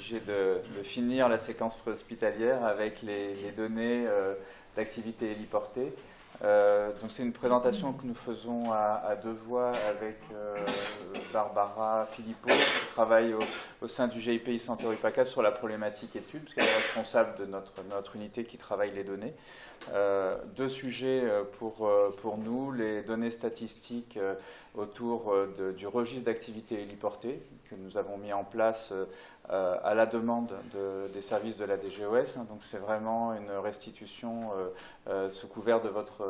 obligé de finir la séquence préhospitalière avec les données d'activité héliportée. Donc c'est une présentation que nous faisons à deux voix avec Barbara Philippot, qui travaille au sein du GIPI Santé Rupacas sur la problématique étude, parce qu'elle est responsable de notre unité qui travaille les données. Deux sujets pour nous, les données statistiques autour du registre d'activité héliportée que nous avons mis en place à la demande des services de la DGOS. Donc c'est vraiment une restitution sous couvert de votre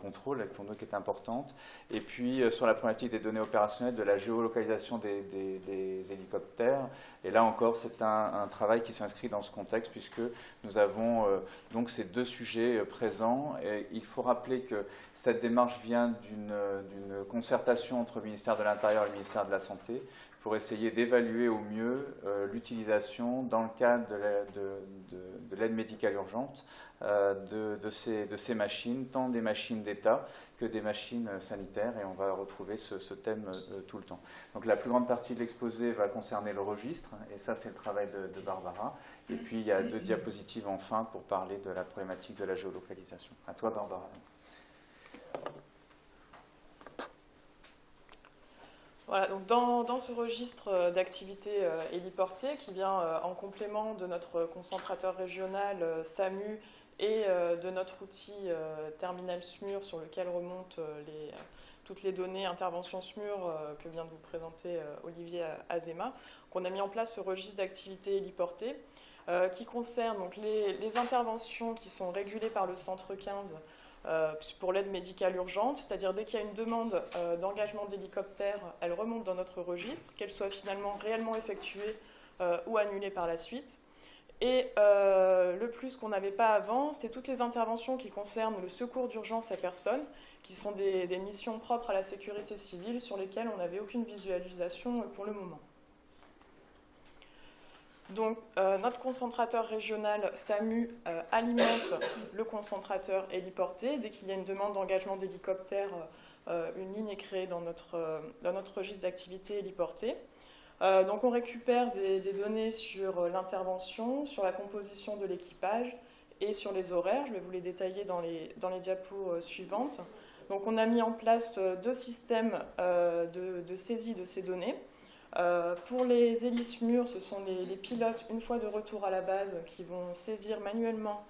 contrôle, pour nous qui est importante. Et puis sur la problématique des données opérationnelles, de la géolocalisation des hélicoptères. Et là encore, c'est un travail qui s'inscrit dans ce contexte, puisque nous avons donc ces deux sujets présents. Et il faut rappeler que cette démarche vient d'une concertation entre le ministère de l'Intérieur et le ministère de la Santé, pour essayer d'évaluer au mieux l'utilisation, dans le cadre de l'aide médicale urgente, de ces machines, tant des machines d'État que des machines sanitaires, et on va retrouver ce thème tout le temps. Donc la plus grande partie de l'exposé va concerner le registre, et ça c'est le travail de Barbara, et puis il y a deux diapositives enfin pour parler de la problématique de la géolocalisation. À toi Barbara. Voilà, donc dans ce registre d'activité héliportée, qui vient en complément de notre concentrateur régional SAMU et de notre outil terminal SMUR, sur lequel remontent toutes les données intervention SMUR que vient de vous présenter Olivier Azéma, qu'on a mis en place ce registre d'activité héliportée qui concerne donc les interventions qui sont régulées par le centre 15 pour l'aide médicale urgente, c'est-à-dire dès qu'il y a une demande d'engagement d'hélicoptère, elle remonte dans notre registre, qu'elle soit finalement réellement effectuée ou annulée par la suite. Et le plus qu'on n'avait pas avant, c'est toutes les interventions qui concernent le secours d'urgence à personne, qui sont des missions propres à la sécurité civile, sur lesquelles on n'avait aucune visualisation pour le moment. Donc, notre concentrateur régional SAMU alimente le concentrateur héliporté. Dès qu'il y a une demande d'engagement d'hélicoptère, une ligne est créée dans notre registre d'activité héliportée. Donc, on récupère des données sur l'intervention, sur la composition de l'équipage et sur les horaires. Je vais vous les détailler dans les diapos suivantes. Donc, on a mis en place deux systèmes de saisie de ces données. Pour les hélices mûres, ce sont les pilotes, une fois de retour à la base, qui vont saisir manuellement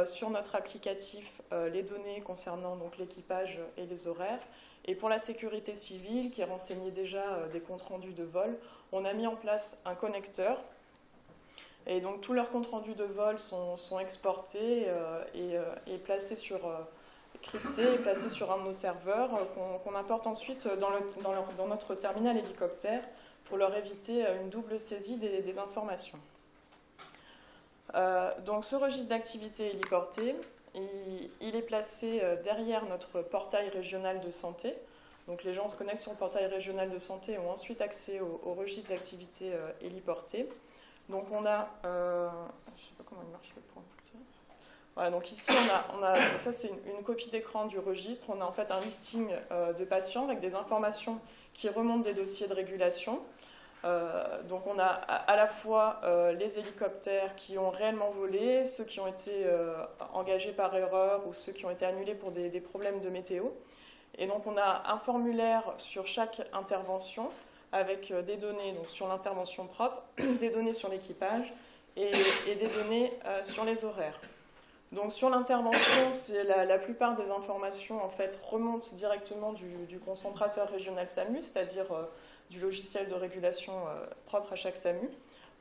sur notre applicatif les données concernant donc l'équipage et les horaires. Et pour la sécurité civile, qui renseignait déjà des comptes rendus de vol, on a mis en place un connecteur. Et donc tous leurs comptes rendus de vol sont exportés et placés cryptés et placés sur un de nos serveurs qu'on importe ensuite dans notre terminal hélicoptère, pour leur éviter une double saisie des informations. Donc ce registre d'activité héliportée, il est placé derrière notre portail régional de santé. Donc les gens se connectent sur le portail régional de santé et ont ensuite accès au registre d'activité héliportée. Donc on a, je ne sais pas comment il marche le point. Voilà, donc ici ça c'est une copie d'écran du registre. On a en fait un listing de patients avec des informations qui remontent des dossiers de régulation. Donc on a à la fois les hélicoptères qui ont réellement volé, ceux qui ont été engagés par erreur ou ceux qui ont été annulés pour des problèmes de météo. Et donc on a un formulaire sur chaque intervention avec des données donc, sur l'intervention propre, des données sur l'équipage et des données sur les horaires. Donc sur l'intervention, la plupart des informations en fait, remontent directement du concentrateur régional SAMU, c'est-à-dire du logiciel de régulation propre à chaque SAMU.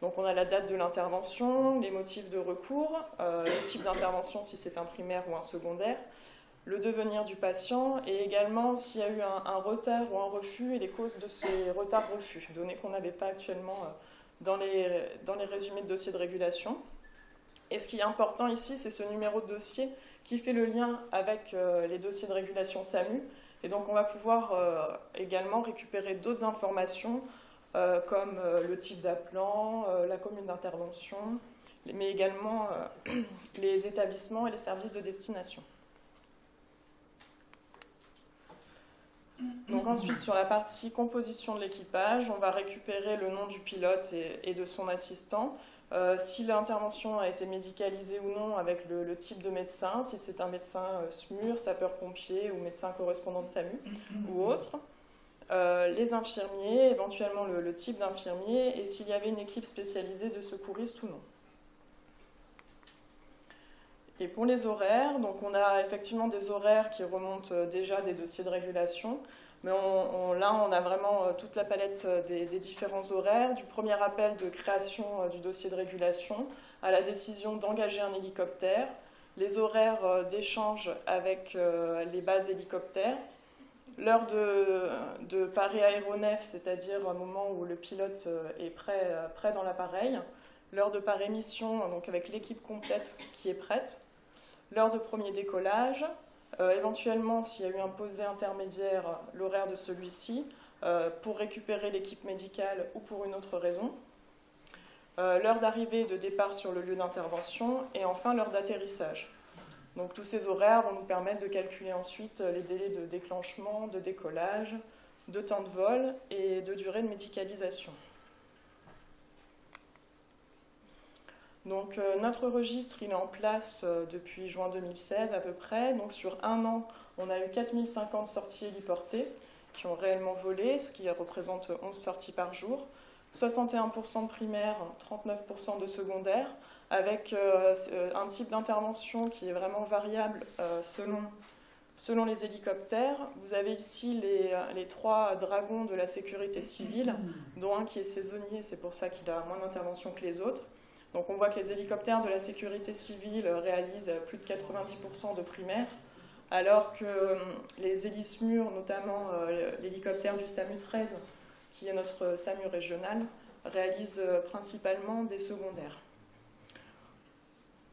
Donc on a la date de l'intervention, les motifs de recours, le type d'intervention si c'est un primaire ou un secondaire, le devenir du patient et également s'il y a eu un retard ou un refus et les causes de ces retards-refus, données qu'on n'avait pas actuellement dans les résumés de dossiers de régulation. Et ce qui est important ici, c'est ce numéro de dossier qui fait le lien avec les dossiers de régulation SAMU. Et donc on va pouvoir également récupérer d'autres informations comme le type d'appelant, la commune d'intervention, mais également les établissements et les services de destination. Donc ensuite, sur la partie composition de l'équipage, on va récupérer le nom du pilote et de son assistant, si l'intervention a été médicalisée ou non avec le type de médecin, si c'est un médecin SMUR, sapeur-pompier ou médecin correspondant de SAMU ou autre, les infirmiers, éventuellement le type d'infirmier et s'il y avait une équipe spécialisée de secouristes ou non. Et pour les horaires, donc on a effectivement des horaires qui remontent déjà des dossiers de régulation, mais là on a vraiment toute la palette des différents horaires, du premier appel de création du dossier de régulation à la décision d'engager un hélicoptère, les horaires d'échange avec les bases hélicoptères, l'heure de paré aéronef, c'est-à-dire un moment où le pilote est prêt dans l'appareil, l'heure de paré mission, donc avec l'équipe complète qui est prête, l'heure de premier décollage, éventuellement s'il y a eu un posé intermédiaire, l'horaire de celui-ci, pour récupérer l'équipe médicale ou pour une autre raison, l'heure d'arrivée et de départ sur le lieu d'intervention, et enfin l'heure d'atterrissage. Donc tous ces horaires vont nous permettre de calculer ensuite les délais de déclenchement, de décollage, de temps de vol et de durée de médicalisation. Donc notre registre il est en place depuis juin 2016 à peu près. Donc sur un an, on a eu 4050 sorties héliportées qui ont réellement volé, ce qui représente 11 sorties par jour. 61% de primaires, 39% de secondaires, avec un type d'intervention qui est vraiment variable selon les hélicoptères. Vous avez ici les 3 dragons de la sécurité civile, dont un qui est saisonnier, c'est pour ça qu'il a moins d'intervention que les autres. Donc on voit que les hélicoptères de la sécurité civile réalisent plus de 90% de primaires, alors que les hélismur, notamment l'hélicoptère du SAMU 13, qui est notre SAMU régional, réalisent principalement des secondaires.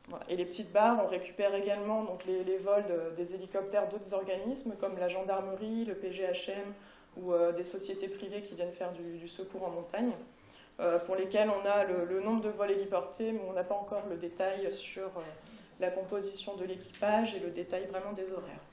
Voilà. Et les petites barres, on récupère également donc, les vols des hélicoptères d'autres organismes, comme la gendarmerie, le PGHM, ou des sociétés privées qui viennent faire du secours en montagne, pour lesquels on a le nombre de vols héliportés, mais on n'a pas encore le détail sur la composition de l'équipage et le détail vraiment des horaires.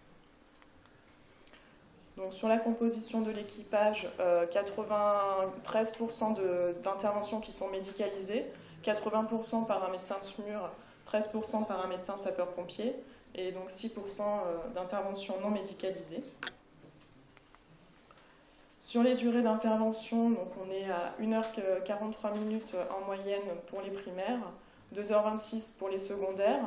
Donc sur la composition de l'équipage, 93% d'interventions qui sont médicalisées, 80% par un médecin SMUR, 13% par un médecin sapeur-pompier, et donc 6% d'interventions non médicalisées. Sur les durées d'intervention, donc on est à 1h43 en moyenne pour les primaires, 2h26 pour les secondaires.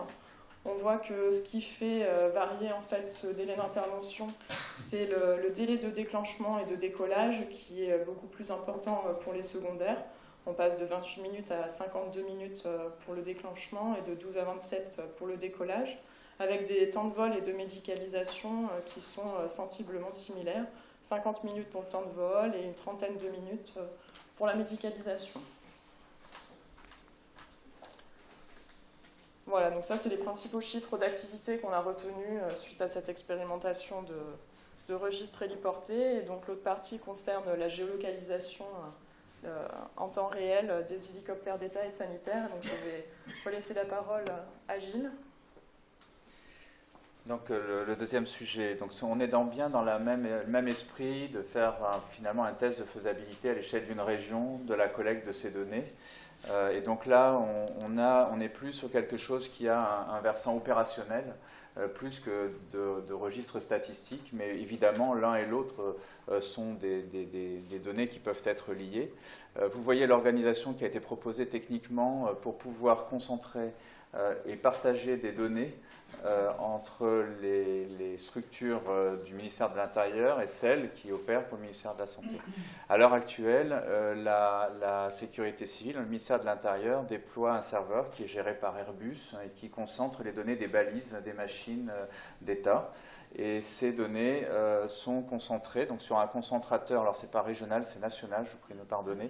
On voit que ce qui fait varier en fait ce délai d'intervention, c'est le délai de déclenchement et de décollage qui est beaucoup plus important pour les secondaires. On passe de 28 minutes à 52 minutes pour le déclenchement et de 12 à 27 pour le décollage, avec des temps de vol et de médicalisation qui sont sensiblement similaires. 50 minutes pour le temps de vol et une trentaine de minutes pour la médicalisation. Voilà, donc ça c'est les principaux chiffres d'activité qu'on a retenus suite à cette expérimentation de registre héliporté. Et donc l'autre partie concerne la géolocalisation en temps réel des hélicoptères d'État et sanitaires. Donc je vais relaisser la parole à Gilles. Donc le deuxième sujet, donc on est bien dans le même esprit de faire finalement un test de faisabilité à l'échelle d'une région de la collecte de ces données. Et donc là, on est plus sur quelque chose qui a un versant opérationnel, plus que de registres statistiques, mais évidemment l'un et l'autre sont des données qui peuvent être liées. Vous voyez l'organisation qui a été proposée techniquement pour pouvoir concentrer et partager des données entre les structures du ministère de l'Intérieur et celles qui opèrent pour le ministère de la Santé. À l'heure actuelle, la sécurité civile, le ministère de l'Intérieur déploie un serveur qui est géré par Airbus et qui concentre les données des balises des machines d'État. Et ces données sont concentrées donc sur un concentrateur, alors c'est pas régional, c'est national, je vous prie de me pardonner,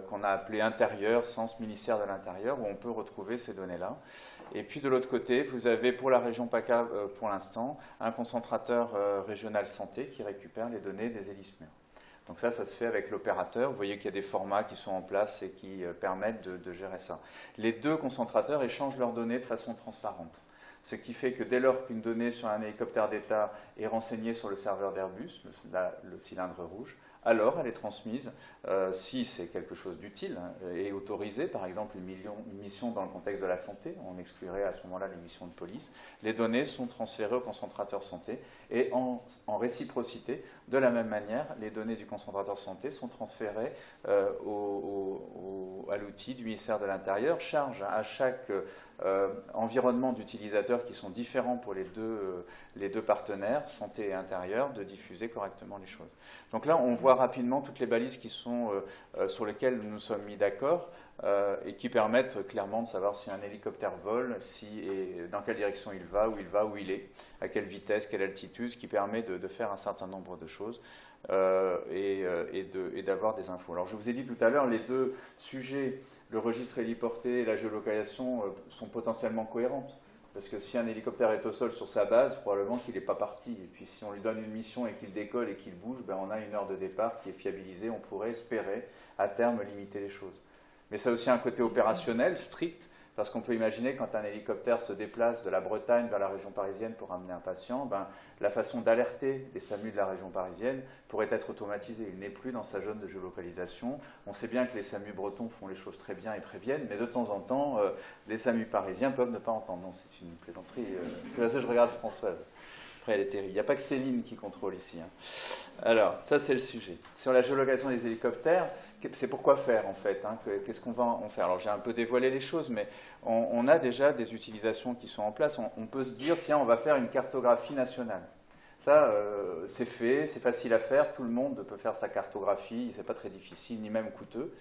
qu'on a appelé intérieur, sens ministère de l'Intérieur, où on peut retrouver ces données-là. Et puis de l'autre côté, vous avez pour la région PACA pour l'instant un concentrateur régional santé qui récupère les données des hélismur. Donc ça se fait avec l'opérateur. Vous voyez qu'il y a des formats qui sont en place et qui permettent de gérer ça. Les deux concentrateurs échangent leurs données de façon transparente. ce qui fait que dès lors qu'une donnée sur un hélicoptère d'État est renseignée sur le serveur d'Airbus, le cylindre rouge, alors elle est transmise, si c'est quelque chose d'utile et autorisé, par exemple une mission dans le contexte de la santé, on exclurait à ce moment-là les missions de police, les données sont transférées au concentrateur santé et en réciprocité, de la même manière, les données du concentrateur santé sont transférées à l'outil du ministère de l'Intérieur, charge à chaque environnement d'utilisateurs qui sont différents pour les deux partenaires, santé et intérieur, de diffuser correctement les choses. Donc là, on voit rapidement toutes les balises qui sont, sur lesquelles nous nous sommes mis d'accord et qui permettent clairement de savoir si un hélicoptère vole, dans quelle direction il va, où il est, à quelle vitesse, quelle altitude, ce qui permet de faire un certain nombre de choses et d'avoir des infos. Alors je vous ai dit tout à l'heure, les deux sujets, le registre héliporté et la géolocalisation, sont potentiellement cohérentes. Parce que si un hélicoptère est au sol sur sa base, probablement qu'il n'est pas parti. Et puis si on lui donne une mission et qu'il décolle et qu'il bouge, ben on a une heure de départ qui est fiabilisée. On pourrait espérer, à terme, limiter les choses. Mais ça a aussi un côté opérationnel, strict, parce qu'on peut imaginer quand un hélicoptère se déplace de la Bretagne vers la région parisienne pour amener un patient, ben, la façon d'alerter les SAMU de la région parisienne pourrait être automatisée. Il n'est plus dans sa zone de géolocalisation. On sait bien que les SAMU bretons font les choses très bien et préviennent, mais de temps en temps, les SAMU parisiens peuvent ne pas entendre. Non, c'est une plaisanterie. Je regarde Françoise. Après, elle est terrible. Il n'y a pas que Céline qui contrôle ici. Alors, ça, c'est le sujet. Sur la géolocalisation des hélicoptères, c'est pourquoi faire, en fait. Qu'est-ce qu'on va en faire? Alors, j'ai un peu dévoilé les choses, mais on a déjà des utilisations qui sont en place. On peut se dire, tiens, on va faire une cartographie nationale. Ça, c'est fait, c'est facile à faire. Tout le monde peut faire sa cartographie. C'est pas très difficile, ni même coûteux.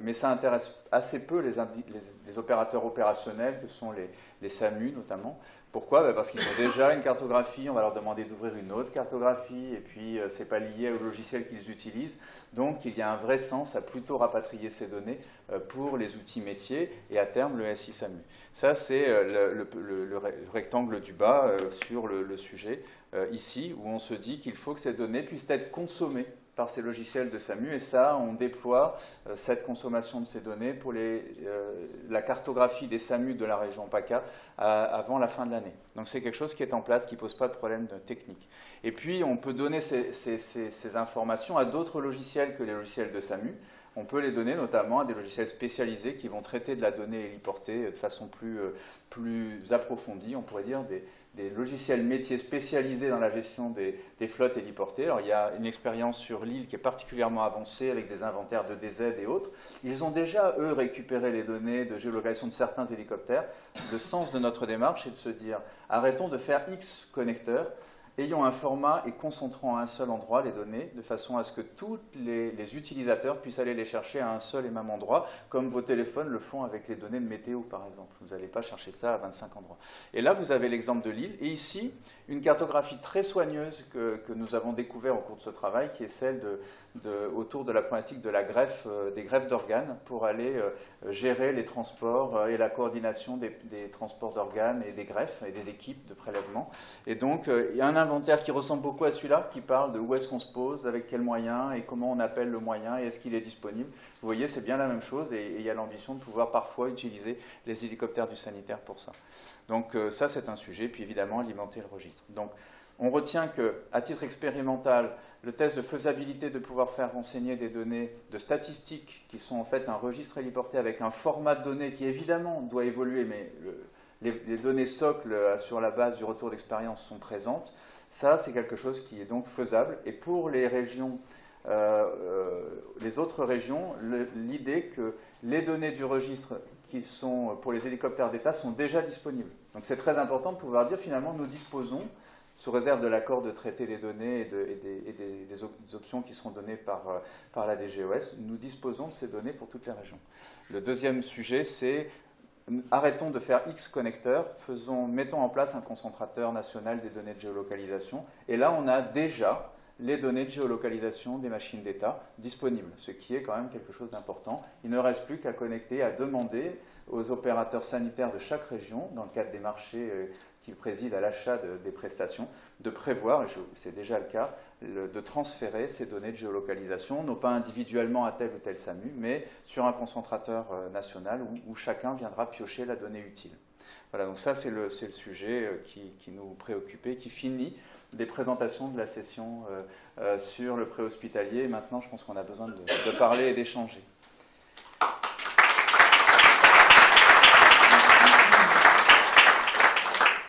Mais ça intéresse assez peu les opérateurs opérationnels, que sont les SAMU, notamment. Pourquoi? Parce qu'ils ont déjà une cartographie, on va leur demander d'ouvrir une autre cartographie, et puis ce n'est pas lié au logiciel qu'ils utilisent. Donc il y a un vrai sens à plutôt rapatrier ces données pour les outils métiers et à terme le SI SAMU. Ça, c'est le rectangle du bas sur le sujet ici, où on se dit qu'il faut que ces données puissent être consommées par ces logiciels de SAMU, et ça, on déploie cette consommation de ces données pour la cartographie des SAMU de la région PACA avant la fin de l'année. Donc c'est quelque chose qui est en place, qui ne pose pas de problème technique. Et puis, on peut donner ces informations à d'autres logiciels que les logiciels de SAMU. On peut les donner notamment à des logiciels spécialisés qui vont traiter de la donnée héliportée de façon plus approfondie, on pourrait dire des logiciels métiers spécialisés dans la gestion des flottes héliportées. Alors il y a une expérience sur l'île qui est particulièrement avancée avec des inventaires de DZ et autres. Ils ont déjà, eux, récupéré les données de géolocalisation de certains hélicoptères. Le sens de notre démarche est de se dire, arrêtons de faire X connecteurs, ayons un format et concentrons à un seul endroit les données, de façon à ce que tous les utilisateurs puissent aller les chercher à un seul et même endroit, comme vos téléphones le font avec les données de météo, par exemple. Vous n'allez pas chercher ça à 25 endroits. Et là, vous avez l'exemple de l'île, et ici, une cartographie très soigneuse que nous avons découvert au cours de ce travail, qui est celle autour de la problématique de la greffe, des greffes d'organes, pour aller gérer les transports et la coordination des transports d'organes et des greffes et des équipes de prélèvement. Et donc, il y a un inventaire qui ressemble beaucoup à celui-là, qui parle de où est-ce qu'on se pose, avec quels moyens, et comment on appelle le moyen, et est-ce qu'il est disponible. Vous voyez, c'est bien la même chose, et il y a l'ambition de pouvoir parfois utiliser les hélicoptères du sanitaire pour ça. Donc ça, c'est un sujet, puis évidemment, alimenter le registre. Donc, on retient qu'à titre expérimental, le test de faisabilité de pouvoir faire renseigner des données de statistiques qui sont en fait un registre héliporté avec un format de données qui évidemment doit évoluer, mais les données socles sur la base du retour d'expérience sont présentes. Ça, c'est quelque chose qui est donc faisable. Et pour les régions, les autres régions, l'idée que les données du registre qui sont pour les hélicoptères d'État sont déjà disponibles. Donc c'est très important de pouvoir dire finalement nous disposons, sous réserve de l'accord de traiter des données et des options qui seront données par la DGOS, nous disposons de ces données pour toutes les régions. Le deuxième sujet, c'est arrêtons de faire X connecteurs, mettons en place un concentrateur national des données de géolocalisation. Et là, on a déjà les données de géolocalisation des machines d'État disponibles, ce qui est quand même quelque chose d'important. Il ne reste plus qu'à connecter, à demander aux opérateurs sanitaires de chaque région, dans le cadre des marchés qui président à l'achat des prestations, de prévoir, et c'est déjà le cas, de transférer ces données de géolocalisation, non pas individuellement à tel ou tel SAMU, mais sur un concentrateur national où chacun viendra piocher la donnée utile. Voilà, donc ça c'est le sujet qui nous préoccupait, qui finit les présentations de la session sur le préhospitalier. Maintenant, je pense qu'on a besoin de parler et d'échanger.